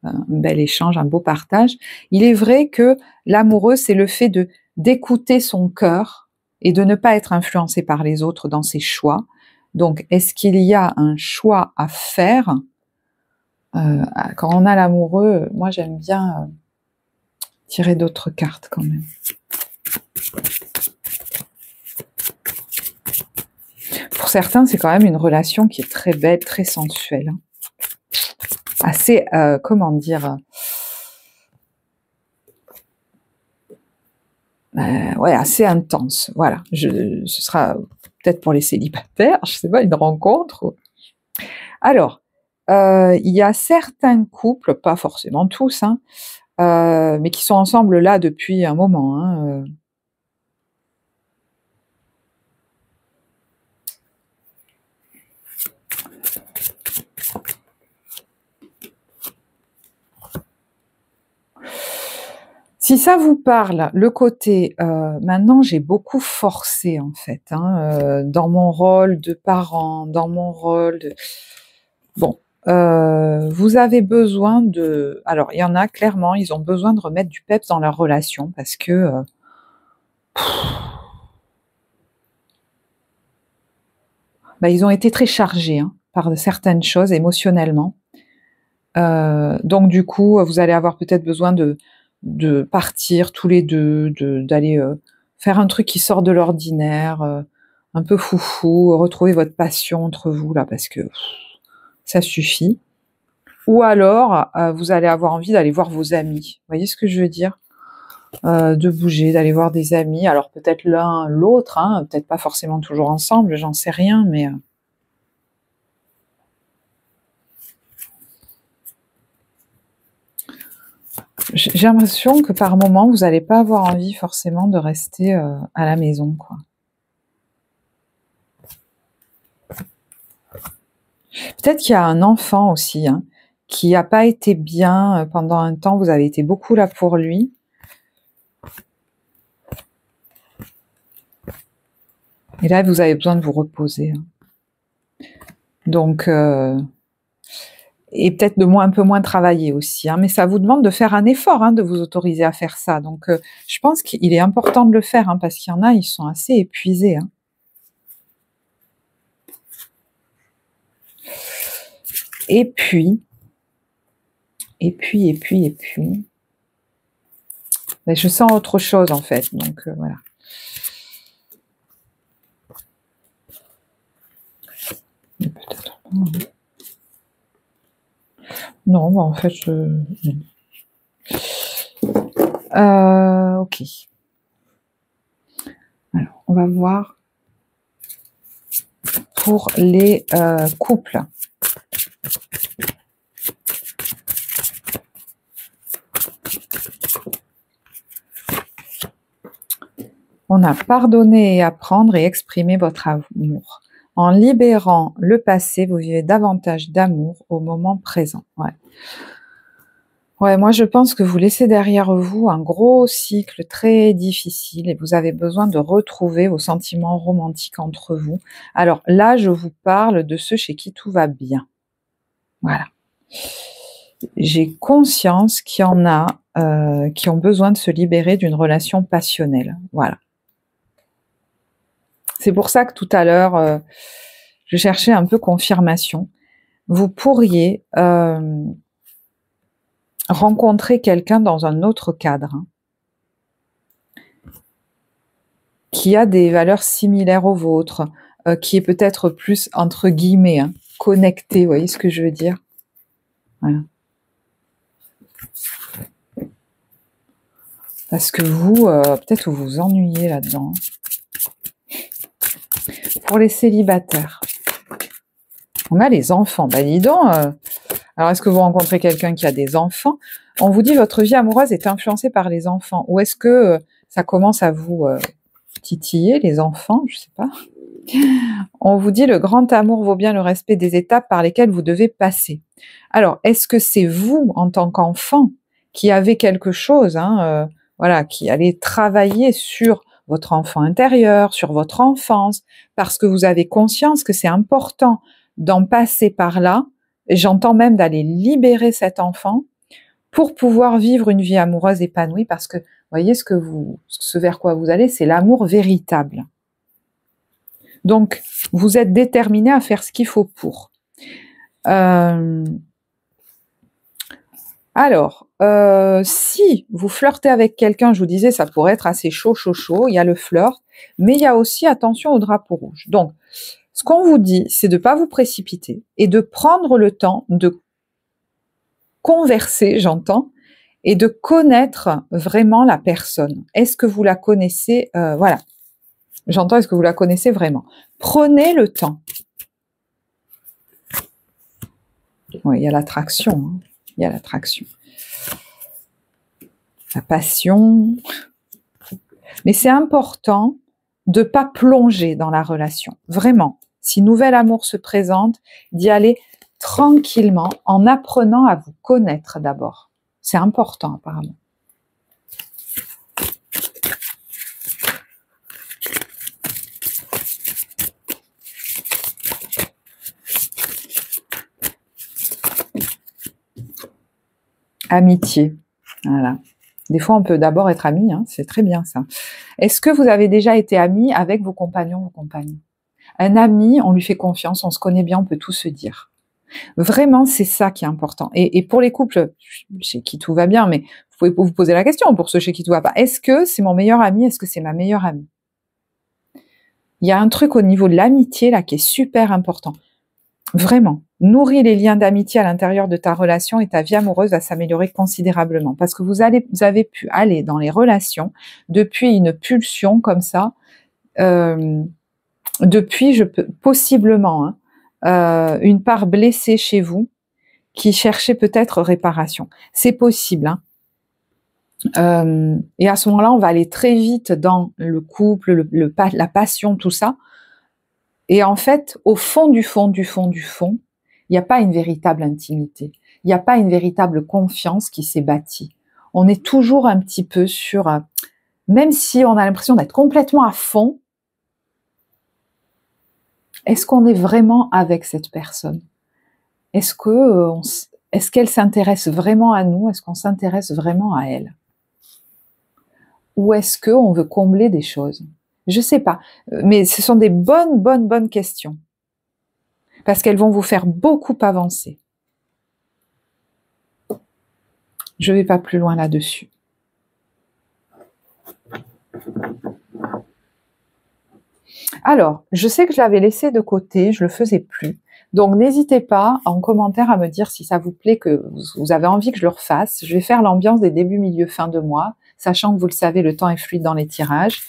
un bel échange, un beau partage. Il est vrai que l'amoureux, c'est le fait d'écouter son cœur et de ne pas être influencé par les autres dans ses choix. Donc, est-ce qu'il y a un choix à faire? Quand on a l'amoureux, moi j'aime bien tirer d'autres cartes quand même. Pour certains, c'est quand même une relation qui est très belle, très sensuelle. Assez, comment dire, assez intense. Voilà, ce sera peut-être pour les célibataires, je sais pas, une rencontre. Alors, il y a certains couples, pas forcément tous, mais qui sont ensemble là depuis un moment. Si ça vous parle, le côté maintenant j'ai beaucoup forcé en fait, dans mon rôle de parent, dans mon rôle de... Bon, vous avez besoin de... Alors, il y en a, clairement, ils ont besoin de remettre du peps dans leur relation parce que... ils ont été très chargés par certaines choses émotionnellement. Donc, du coup, vous allez avoir peut-être besoin de partir tous les deux, d'aller faire un truc qui sort de l'ordinaire, un peu foufou, retrouver votre passion entre vous, là, parce que ça suffit. Ou alors, vous allez avoir envie d'aller voir vos amis. Vous voyez ce que je veux dire? De bouger, d'aller voir des amis. Alors, peut-être l'un, l'autre, peut-être pas forcément toujours ensemble, j'en sais rien, mais... J'ai l'impression que par moment, vous n'allez pas avoir envie forcément de rester à la maison, quoi. Peut-être qu'il y a un enfant aussi, qui n'a pas été bien pendant un temps, vous avez été beaucoup là pour lui. Et là, vous avez besoin de vous reposer. Donc, et peut-être un peu moins travailler aussi. Mais ça vous demande de faire un effort, de vous autoriser à faire ça. Donc, je pense qu'il est important de le faire, parce qu'il y en a, ils sont assez épuisés. Et puis, je sens autre chose en fait, donc voilà. Peut-être non, en fait, ok. Alors, on va voir pour les couples. On a pardonné et apprendre et exprimer votre amour. En libérant le passé, vous vivez davantage d'amour au moment présent. Ouais, moi je pense que vous laissez derrière vous un gros cycle très difficile et vous avez besoin de retrouver vos sentiments romantiques entre vous. Alors là, je vous parle de ceux chez qui tout va bien. Voilà. J'ai conscience qu'il y en a qui ont besoin de se libérer d'une relation passionnelle. Voilà. C'est pour ça que tout à l'heure, je cherchais un peu confirmation. Vous pourriez rencontrer quelqu'un dans un autre cadre qui a des valeurs similaires aux vôtres, qui est peut-être plus, entre guillemets, connecté, vous voyez ce que je veux dire? Voilà. Parce que vous, peut-être vous vous ennuyez là-dedans. Pour les célibataires, on a les enfants. Dis donc, alors est-ce que vous rencontrez quelqu'un qui a des enfants? On vous dit votre vie amoureuse est influencée par les enfants. Ou est-ce que ça commence à vous titiller, les enfants? Je sais pas. On vous dit le grand amour vaut bien le respect des étapes par lesquelles vous devez passer. Alors, est-ce que c'est vous, en tant qu'enfant, qui avez quelque chose, qui allez travailler sur votre enfant intérieur, sur votre enfance, parce que vous avez conscience que c'est important d'en passer par là, et j'entends même d'aller libérer cet enfant pour pouvoir vivre une vie amoureuse épanouie, parce que, vous voyez, ce vers quoi vous allez, c'est l'amour véritable. Donc, vous êtes déterminé à faire ce qu'il faut pour. Alors, si vous flirtez avec quelqu'un, je vous disais, ça pourrait être assez chaud, il y a le flirt, mais il y a aussi, attention au drapeau rouge. Donc, ce qu'on vous dit, c'est de ne pas vous précipiter et de prendre le temps de converser, j'entends, et de connaître vraiment la personne. Est-ce que vous la connaissez? Voilà. J'entends, est-ce que vous la connaissez vraiment? Prenez le temps. Oui, il y a l'attraction. Il y a l'attraction. La passion. Mais c'est important de ne pas plonger dans la relation. Vraiment. Si nouvel amour se présente, d'y aller tranquillement en apprenant à vous connaître d'abord. C'est important apparemment. Amitié. Voilà. Des fois, on peut d'abord être ami, hein, c'est très bien ça. Est-ce que vous avez déjà été ami avec vos compagnons, vos compagnes? Un ami, on lui fait confiance, on se connaît bien, on peut tout se dire. Vraiment, c'est ça qui est important. Et pour les couples chez qui tout va bien, mais vous pouvez vous poser la question pour ceux chez qui tout va pas. Est-ce que c'est mon meilleur ami? Est-ce que c'est ma meilleure amie? Il y a un truc au niveau de l'amitié là qui est super important. Vraiment, nourris les liens d'amitié à l'intérieur de ta relation et ta vie amoureuse va s'améliorer considérablement parce que vous avez pu aller dans les relations depuis une pulsion comme ça, depuis possiblement une part blessée chez vous qui cherchait peut-être réparation. C'est possible. Hein. Et à ce moment-là, on va aller très vite dans le couple, la passion, tout ça. Et en fait, au fond du fond, il n'y a pas une véritable intimité. Il n'y a pas une véritable confiance qui s'est bâtie. On est toujours un petit peu sur, même si on a l'impression d'être complètement à fond, est-ce qu'on est vraiment avec cette personne? Est-ce qu'elle s'intéresse vraiment à nous? Est-ce qu'on s'intéresse vraiment à elle? Ou est-ce qu'on veut combler des choses? Je sais pas, mais ce sont des bonnes questions. Parce qu'elles vont vous faire beaucoup avancer. Je ne vais pas plus loin là-dessus. Alors, je sais que je l'avais laissé de côté, je le faisais plus. Donc, n'hésitez pas en commentaire à me dire si ça vous plaît, que vous avez envie que je le refasse. Je vais faire l'ambiance des débuts, milieu, fin de mois, sachant que vous le savez, le temps est fluide dans les tirages.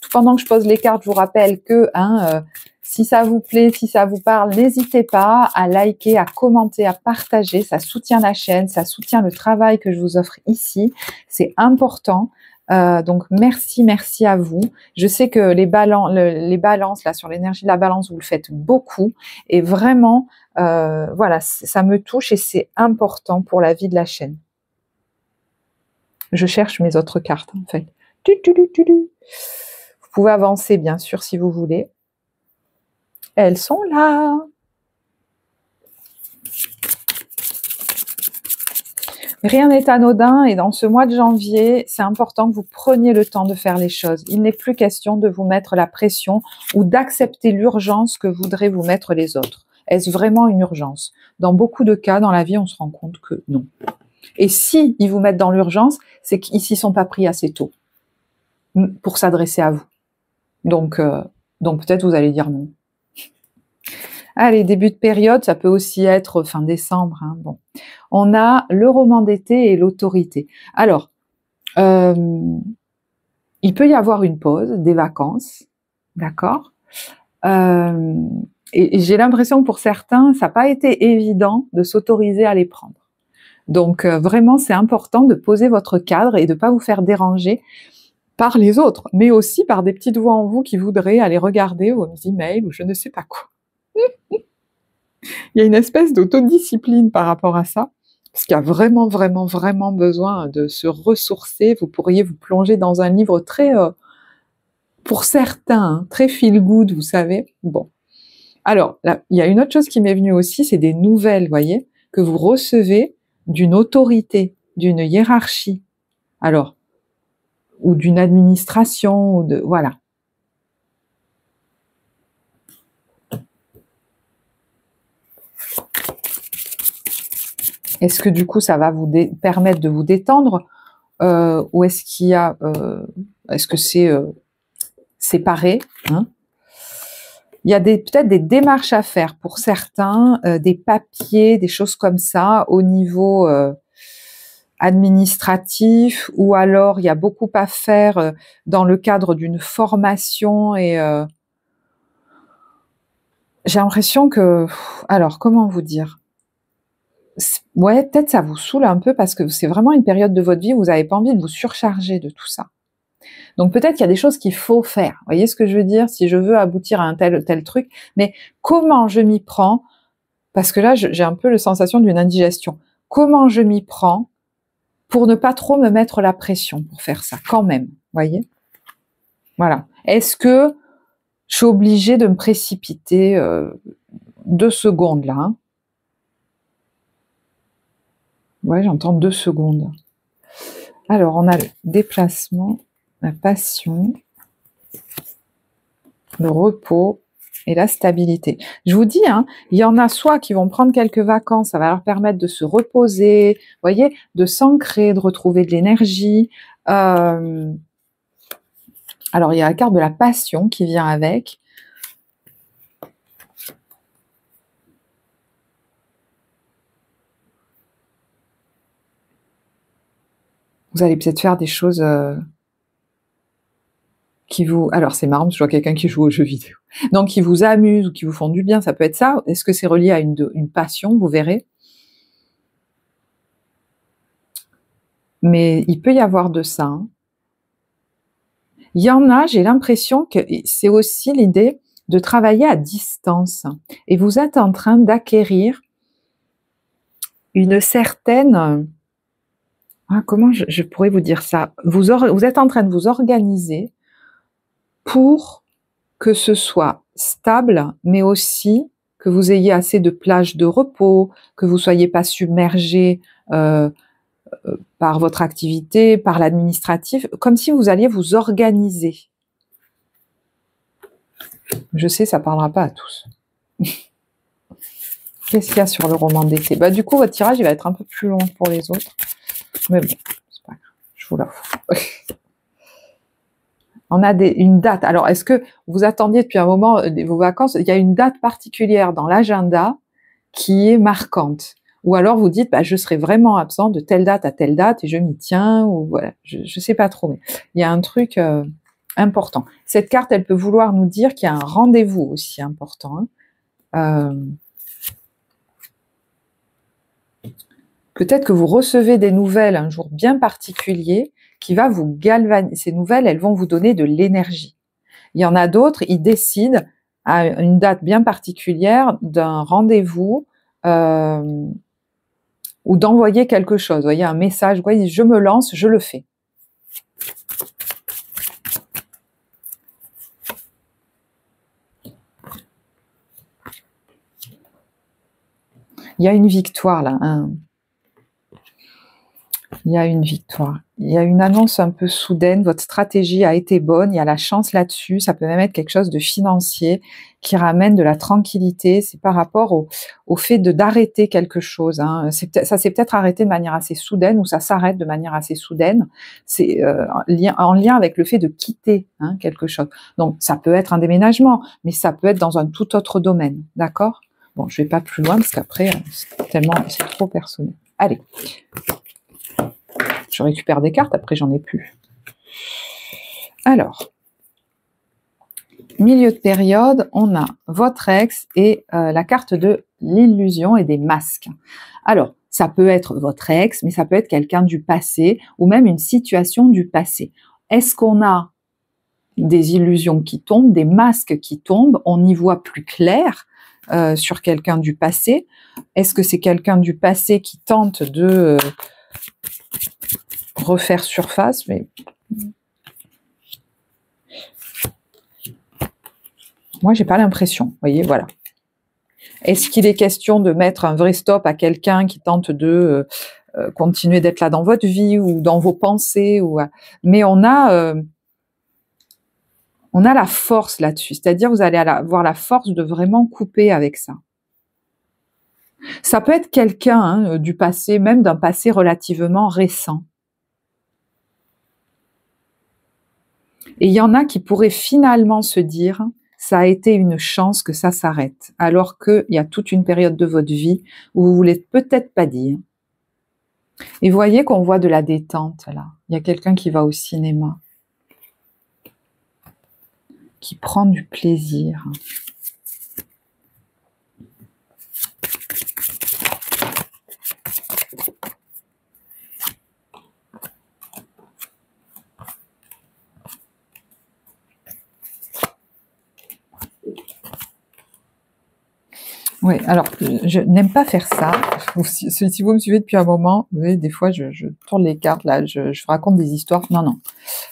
Tout pendant que je pose les cartes, je vous rappelle que si ça vous plaît, si ça vous parle, n'hésitez pas à liker, à commenter, à partager. Ça soutient la chaîne, ça soutient le travail que je vous offre ici. C'est important. Donc merci à vous. Je sais que les balances là sur l'énergie de la balance, vous le faites beaucoup et vraiment, voilà, ça me touche et c'est important pour la vie de la chaîne. Je cherche mes autres cartes en fait. Vous pouvez avancer bien sûr si vous voulez. Elles sont là. Rien n'est anodin et dans ce mois de janvier, c'est important que vous preniez le temps de faire les choses. Il n'est plus question de vous mettre la pression ou d'accepter l'urgence que voudraient vous mettre les autres. Est-ce vraiment une urgence? Dans beaucoup de cas, dans la vie, on se rend compte que non. Et si ils vous mettent dans l'urgence, c'est qu'ils s'y sont pas pris assez tôt pour s'adresser à vous. Donc peut-être vous allez dire non. Allez, début de période, ça peut aussi être fin décembre. Hein, bon. On a le roman d'été et l'autorité. Alors, il peut y avoir une pause, des vacances, d'accord, et j'ai l'impression que pour certains, ça n'a pas été évident de s'autoriser à les prendre. Donc, vraiment, c'est important de poser votre cadre et de ne pas vous faire déranger par les autres, mais aussi par des petites voix en vous qui voudraient aller regarder vos emails ou je ne sais pas quoi. Il y a une espèce d'autodiscipline par rapport à ça, parce qu'il y a vraiment besoin de se ressourcer. Vous pourriez vous plonger dans un livre très, pour certains, très feel good, vous savez. Bon. Alors, là, il y a une autre chose qui m'est venue aussi, c'est des nouvelles, voyez, que vous recevez d'une autorité, d'une hiérarchie. Alors, ou d'une administration, ou de, voilà. Est-ce que du coup, ça va vous permettre de vous détendre ou est-ce qu'il y a, est-ce que c'est séparé, hein? Il y a peut-être des démarches à faire pour certains, des papiers, des choses comme ça au niveau administratif, ou alors il y a beaucoup à faire dans le cadre d'une formation et j'ai l'impression que, alors comment vous dire? Ouais, peut-être ça vous saoule un peu parce que c'est vraiment une période de votre vie où vous n'avez pas envie de vous surcharger de tout ça. Donc peut-être qu'il y a des choses qu'il faut faire. Vous voyez ce que je veux dire? Si je veux aboutir à un tel truc, mais comment je m'y prends? Parce que là, j'ai un peu la sensation d'une indigestion. Comment je m'y prends pour ne pas trop me mettre la pression pour faire ça, quand même, voyez? Voilà. Est-ce que je suis obligée de me précipiter 2 secondes là, hein? Ouais, j'entends 2 secondes. Alors, on a le déplacement, la passion, le repos et la stabilité. Je vous dis, hein, il y en a soit qui vont prendre quelques vacances, ça va leur permettre de se reposer, vous voyez, de s'ancrer, de retrouver de l'énergie. Alors, il y a la carte de la passion qui vient avec. Vous allez peut-être faire des choses qui vous... Alors, c'est marrant, parce que je vois quelqu'un qui joue aux jeux vidéo. Donc, qui vous amusent ou qui vous font du bien, ça peut être ça. Est-ce que c'est relié à une passion? Vous verrez. Mais il peut y avoir de ça. Hein. Il y en a, j'ai l'impression que c'est aussi l'idée de travailler à distance. Et vous êtes en train d'acquérir une certaine... comment je pourrais vous dire ça? Vous êtes en train de vous organiser pour que ce soit stable, mais aussi que vous ayez assez de plages de repos, que vous ne soyez pas submergé par votre activité, par l'administratif, comme si vous alliez vous organiser. Je sais, ça ne parlera pas à tous. Qu'est-ce qu'il y a sur le roman d'été? Du coup, votre tirage il va être un peu plus long pour les autres. Mais bon, c'est pas grave, je vous l'offre. On a une date. Alors, est-ce que vous attendiez depuis un moment vos vacances? Il y a une date particulière dans l'agenda qui est marquante. Ou alors vous dites, je serai vraiment absent de telle date à telle date et je m'y tiens. Ou voilà, je ne sais pas trop, mais il y a un truc important. Cette carte, elle peut vouloir nous dire qu'il y a un rendez-vous aussi important. Hein. Peut-être que vous recevez des nouvelles un jour bien particulier qui va vous galvaniser. Ces nouvelles, elles vont vous donner de l'énergie. Il y en a d'autres, ils décident à une date bien particulière d'un rendez-vous ou d'envoyer quelque chose. Vous voyez, un message, vous voyez, je me lance, je le fais. Il y a une victoire là. Hein. Il y a une victoire. Il y a une annonce un peu soudaine. Votre stratégie a été bonne. Il y a la chance là-dessus. Ça peut même être quelque chose de financier qui ramène de la tranquillité. C'est par rapport au fait d'arrêter quelque chose. Hein. Ça s'est peut-être arrêté de manière assez soudaine ou ça s'arrête de manière assez soudaine. C'est en lien avec le fait de quitter quelque chose. Donc, ça peut être un déménagement, mais ça peut être dans un tout autre domaine. D'accord ? Bon, je ne vais pas plus loin parce qu'après, c'est trop personnel. Allez. Je récupère des cartes, après j'en ai plus. Alors, milieu de période, on a votre ex et la carte de l'illusion et des masques. Alors, ça peut être votre ex, mais ça peut être quelqu'un du passé ou même une situation du passé. Est-ce qu'on a des illusions qui tombent, des masques qui tombent, on y voit plus clair sur quelqu'un du passé? Est-ce que c'est quelqu'un du passé qui tente de... refaire surface, mais moi j'ai pas l'impression, vous voyez, voilà. Est-ce qu'il est question de mettre un vrai stop à quelqu'un qui tente de continuer d'être là dans votre vie ou dans vos pensées mais on a la force là-dessus, c'est-à-dire vous allez avoir la force de vraiment couper avec ça. Ça peut être quelqu'un du passé, même d'un passé relativement récent. Et il y en a qui pourraient finalement se dire, ça a été une chance que ça s'arrête, alors qu'il y a toute une période de votre vie où vous ne voulez peut-être pas dire. Et vous voyez qu'on voit de la détente là. Il y a quelqu'un qui va au cinéma, qui prend du plaisir. Oui, alors, je n'aime pas faire ça. Si vous me suivez depuis un moment, vous voyez, des fois, je tourne les cartes, là, je raconte des histoires. Non.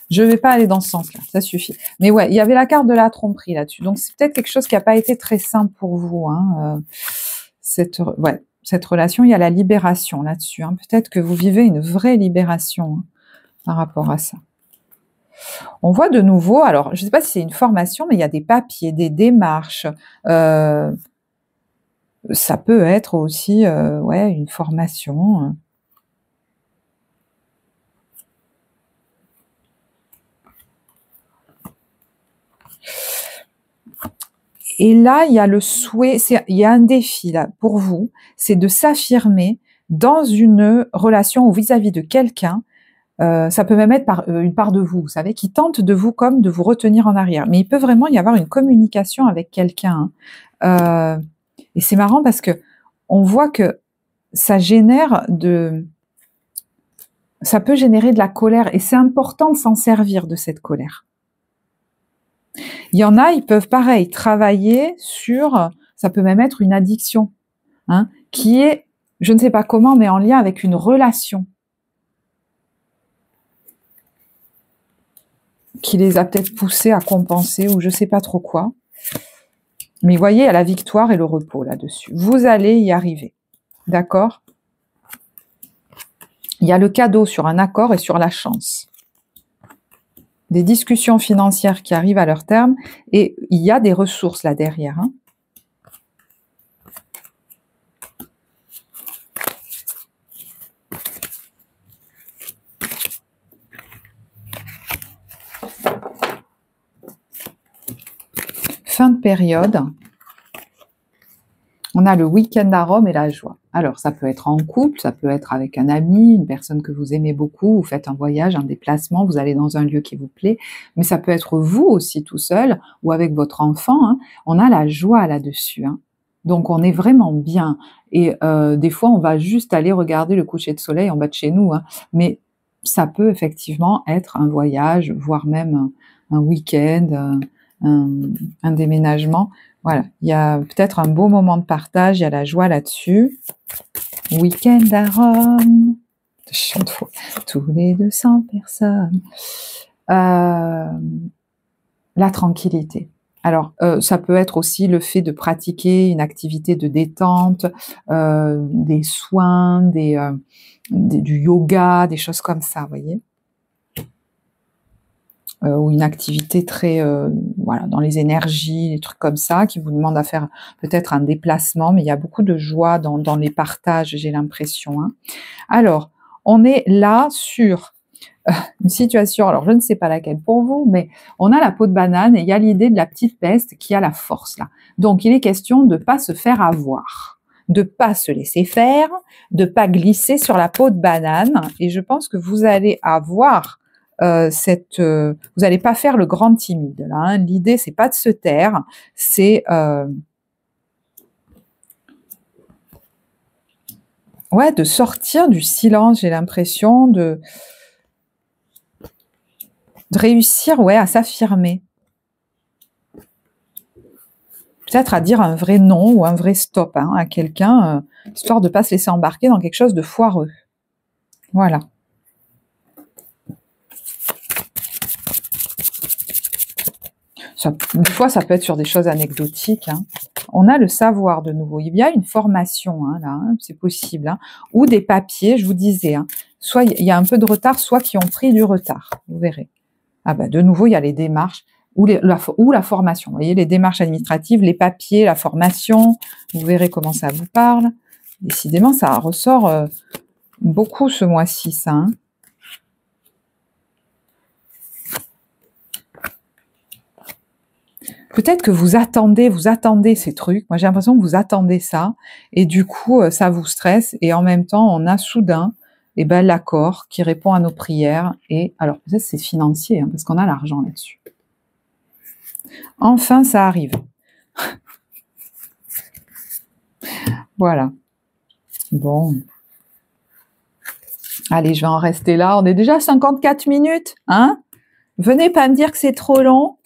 Je ne vais pas aller dans ce sens-là, ça suffit. Mais ouais, il y avait la carte de la tromperie là-dessus. Donc, c'est peut-être quelque chose qui n'a pas été très simple pour vous. Ouais. cette relation, il y a la libération là-dessus. Hein. Peut-être que vous vivez une vraie libération hein, par rapport à ça. On voit de nouveau, alors je ne sais pas si c'est une formation, mais il y a des papiers, des démarches. Ça peut être aussi ouais, une formation. Et là, il y a le souhait, il y a un défi là pour vous, c'est de s'affirmer dans une relation ou vis-à-vis de quelqu'un. Ça peut même être une part de vous, vous savez, qui tente de vous comme de vous retenir en arrière. Mais il peut vraiment y avoir une communication avec quelqu'un. Hein. Et c'est marrant parce que on voit que ça peut générer de la colère et c'est important de s'en servir de cette colère. Il y en a, ils peuvent pareil travailler sur, ça peut même être une addiction, hein, qui est, je ne sais pas comment, mais en lien avec une relation qui les a peut-être poussés à compenser ou je ne sais pas trop quoi. Mais vous voyez, il y a la victoire et le repos là-dessus. Vous allez y arriver, d'accord? Il y a le cadeau sur un accord et sur la chance. Des discussions financières qui arrivent à leur terme et il y a des ressources là derrière. Hein. Fin de période. On a le week-end à Rome et la joie. Alors, ça peut être en couple, ça peut être avec un ami, une personne que vous aimez beaucoup, vous faites un voyage, un déplacement, vous allez dans un lieu qui vous plaît, mais ça peut être vous aussi tout seul ou avec votre enfant. Hein. On a la joie là-dessus. Hein. Donc, on est vraiment bien. Et des fois, on va juste aller regarder le coucher de soleil en bas de chez nous. Hein. Mais ça peut effectivement être un voyage, voire même un week-end, un déménagement. Voilà, il y a peut-être un beau moment de partage, il y a la joie là-dessus. Week-end à Rome, je chante faux, tous les 200 personnes. La tranquillité. Alors, ça peut être aussi le fait de pratiquer une activité de détente, des soins, du yoga, des choses comme ça, vous voyez. Ou une activité très voilà, dans les énergies, des trucs comme ça, qui vous demandent à faire peut-être un déplacement, mais il y a beaucoup de joie dans les partages, j'ai l'impression. Hein. Alors, on est là sur une situation, alors je ne sais pas laquelle pour vous, mais on a la peau de banane et il y a l'idée de la petite peste qui a la force là. Donc, il est question de ne pas se faire avoir, de pas se laisser faire, de pas glisser sur la peau de banane. Et je pense que vous allez avoir vous n'allez pas faire le grand timide. Là, hein. L'idée, c'est pas de se taire, c'est ouais, de sortir du silence. J'ai l'impression de réussir, ouais, à s'affirmer. Peut-être à dire un vrai non ou un vrai stop hein, à quelqu'un, histoire de pas se laisser embarquer dans quelque chose de foireux. Voilà. Des fois, ça peut être sur des choses anecdotiques. Hein. On a le savoir de nouveau. Il y a une formation, hein, là, hein, c'est possible. Hein, ou des papiers, je vous disais. Hein, soit il y a un peu de retard, soit qui ont pris du retard. Vous verrez. Ah ben, de nouveau, il y a les démarches ou la formation. Vous voyez, les démarches administratives, les papiers, la formation. Vous verrez comment ça vous parle. Décidément, ça ressort beaucoup ce mois-ci, ça. Hein. Peut-être que vous attendez ces trucs. Moi, j'ai l'impression que vous attendez ça. Et du coup, ça vous stresse. Et en même temps, on a soudain l'accord qui répond à nos prières. Et alors, peut-être c'est financier, hein, parce qu'on a l'argent là-dessus. Enfin, ça arrive. Voilà. Bon. Allez, je vais en rester là. On est déjà à 54 minutes. Hein? Venez pas me dire que c'est trop long.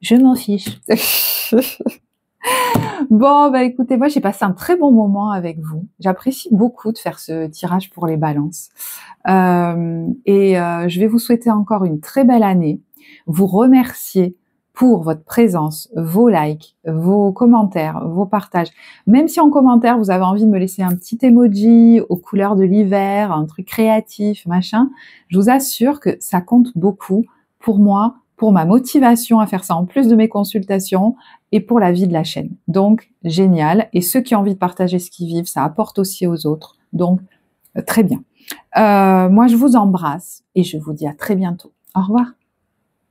Je m'en fiche. Bon, bah écoutez, moi j'ai passé un très bon moment avec vous. J'apprécie beaucoup de faire ce tirage pour les balances. Je vais vous souhaiter encore une très belle année. Vous remercier pour votre présence, vos likes, vos commentaires, vos partages. Même si en commentaire, vous avez envie de me laisser un petit emoji aux couleurs de l'hiver, un truc créatif, machin, je vous assure que ça compte beaucoup pour moi, pour ma motivation à faire ça en plus de mes consultations et pour la vie de la chaîne. Donc, génial. Et ceux qui ont envie de partager ce qu'ils vivent, ça apporte aussi aux autres. Donc, très bien. Moi, je vous embrasse et je vous dis à très bientôt. Au revoir.